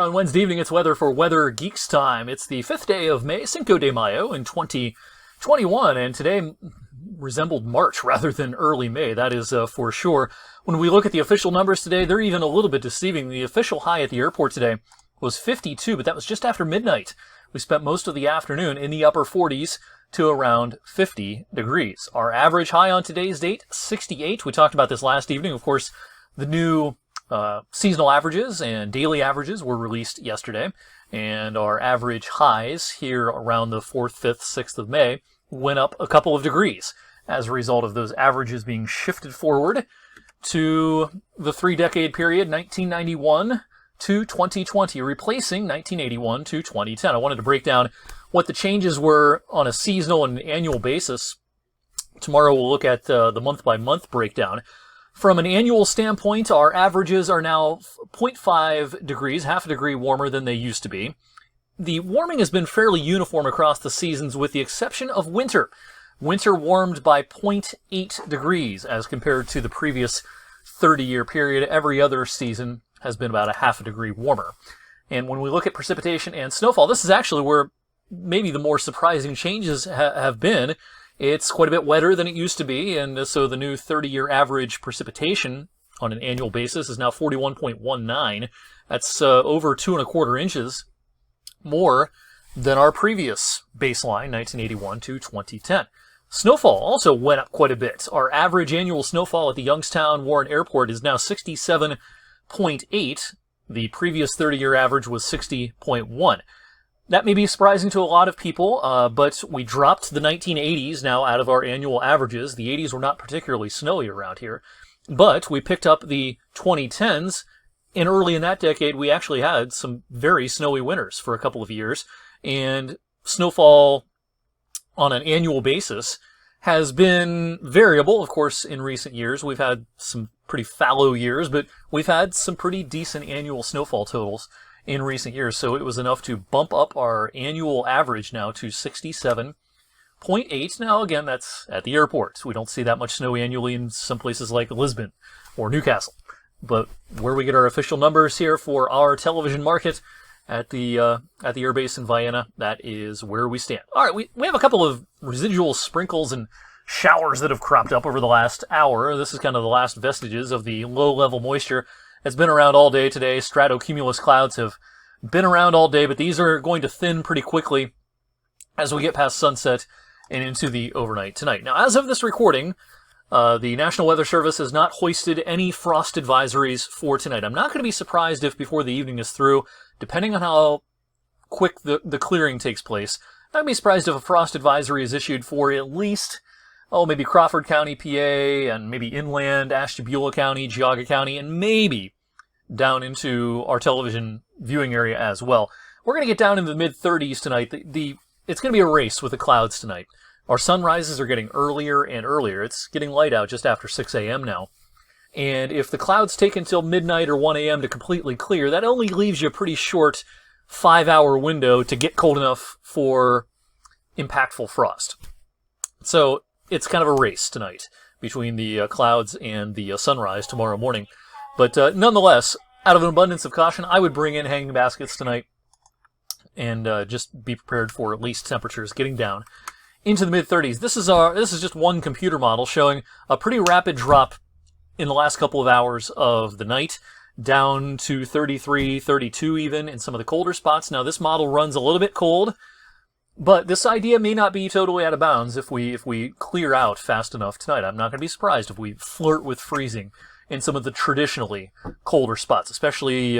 on Wednesday evening, it's weather for Weather Geeks time. It's the 5th day of May, Cinco de Mayo in 2021, and today resembled March rather than early May, that is for sure. When we look at the official numbers today, they're even a little bit deceiving. The official high at the airport today was 52, but that was just after midnight. We spent most of the afternoon in the upper 40s to around 50 degrees. Our average high on today's date, 68. We talked about this last evening. Of course, the new seasonal averages and daily averages were released yesterday, and our average highs here around the 4th, 5th, 6th of May went up a couple of degrees as a result of those averages being shifted forward to the 3-decade period, 1991 to 2020, replacing 1981 to 2010. I wanted to break down what the changes were on a seasonal and annual basis. Tomorrow we'll look at the month-by-month breakdown. From an annual standpoint, our averages are now 0.5 degrees, half a degree warmer than they used to be. The warming has been fairly uniform across the seasons with the exception of winter. Winter warmed by 0.8 degrees as compared to the previous 30-year period. Every other season has been about a half a degree warmer. And when we look at precipitation and snowfall, this is actually where maybe the more surprising changes have been. It's quite a bit wetter than it used to be, and so the new 30-year average precipitation on an annual basis is now 41.19. That's over 2¼ inches more than our previous baseline, 1981 to 2010. Snowfall also went up quite a bit. Our average annual snowfall at the Youngstown Warren Airport is now 67.8. The previous 30-year average was 60.1. That may be surprising to a lot of people, but we dropped the 1980s now out of our annual averages. The 80s were not particularly snowy around here, but we picked up the 2010s, and early in that decade we actually had some very snowy winters for a couple of years, and snowfall on an annual basis has been variable. Of course, in recent years we've had some pretty fallow years, but we've had some pretty decent annual snowfall totals in recent years, so it was enough to bump up our annual average now to 67.8. Now, again, that's at the airport. We don't see that much snow annually in some places like Lisbon or Newcastle. But where we get our official numbers here for our television market at the airbase in Vienna, that is where we stand. All right, we have a couple of residual sprinkles and showers that have cropped up over the last hour. This is kind of the last vestiges of the low-level moisture. It's been around all day today. Stratocumulus clouds have been around all day, but these are going to thin pretty quickly as we get past sunset and into the overnight tonight. Now, as of this recording, the National Weather Service has not hoisted any frost advisories for tonight. I'm not going to be surprised if before the evening is through, depending on how quick the clearing takes place, I'm not going to be surprised if a frost advisory is issued for at least maybe Crawford County, PA, and maybe inland, Ashtabula County, Geauga County, and maybe down into our television viewing area as well. We're going to get down into the mid-30s tonight. It's going to be a race with the clouds tonight. Our sunrises are getting earlier and earlier. It's getting light out just after 6 a.m. now. And if the clouds take until midnight or 1 a.m. to completely clear, that only leaves you a pretty short 5-hour window to get cold enough for impactful frost. So it's kind of a race tonight between the clouds and the sunrise tomorrow morning. But nonetheless, out of an abundance of caution, I would bring in hanging baskets tonight and just be prepared for at least temperatures getting down into the mid-30s. This is just one computer model showing a pretty rapid drop in the last couple of hours of the night, down to 33, 32 even in some of the colder spots. Now, this model runs a little bit cold, but this idea may not be totally out of bounds if we clear out fast enough tonight. I'm not going to be surprised if we flirt with freezing in some of the traditionally colder spots, especially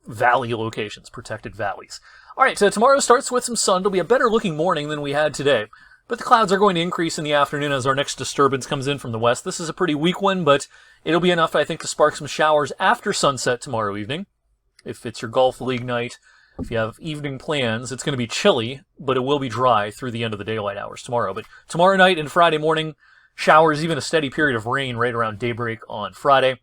valley locations, protected valleys. All right, so tomorrow starts with some sun. It'll be a better looking morning than we had today, but the clouds are going to increase in the afternoon as our next disturbance comes in from the west. This is a pretty weak one, but it'll be enough, I think, to spark some showers after sunset tomorrow evening. If it's your golf league night, if you have evening plans, it's going to be chilly, but it will be dry through the end of the daylight hours tomorrow. But tomorrow night and Friday morning, showers, even a steady period of rain right around daybreak on Friday.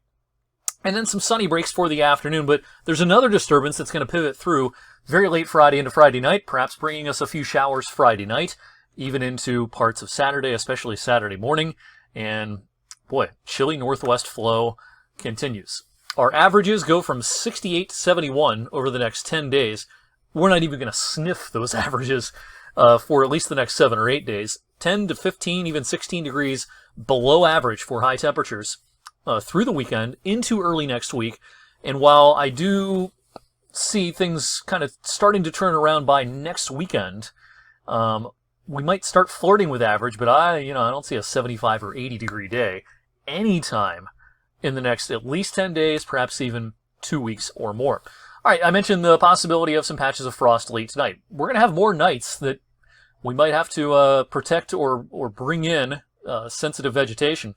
And then some sunny breaks for the afternoon, but there's another disturbance that's going to pivot through very late Friday into Friday night, perhaps bringing us a few showers Friday night, even into parts of Saturday, especially Saturday morning. And boy, chilly northwest flow continues. Our averages go from 68 to 71 over the next 10 days. We're not even going to sniff those averages for at least the next 7 or 8 days. 10 to 15, even 16 degrees below average for high temperatures through the weekend into early next week. And while I do see things kind of starting to turn around by next weekend, we might start flirting with average, but I don't see a 75 or 80 degree day anytime in the next at least 10 days, perhaps even 2 weeks or more. All right, I mentioned the possibility of some patches of frost late tonight. We're going to have more nights that we might have to protect or bring in sensitive vegetation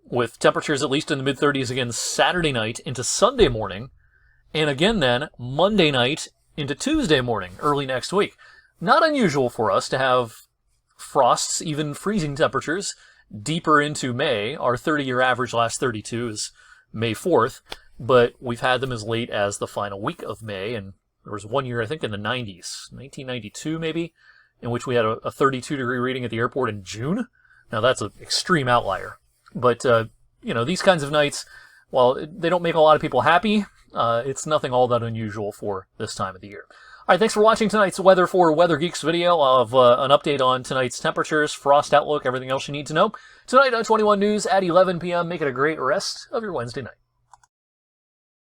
with temperatures at least in the mid-30s again Saturday night into Sunday morning, and again then Monday night into Tuesday morning, early next week. Not unusual for us to have frosts, even freezing temperatures, deeper into May. Our 30-year average last 32 is May 4th, but we've had them as late as the final week of May, and there was one year, I think, in the 90s, 1992 maybe, in which we had a 32-degree reading at the airport in June. Now, that's an extreme outlier. But, these kinds of nights, while they don't make a lot of people happy, it's nothing all that unusual for this time of the year. All right, thanks for watching tonight's Weather for Weather Geeks video of an update on tonight's temperatures, frost outlook, everything else you need to know. Tonight on 21 News at 11 p.m. Make it a great rest of your Wednesday night.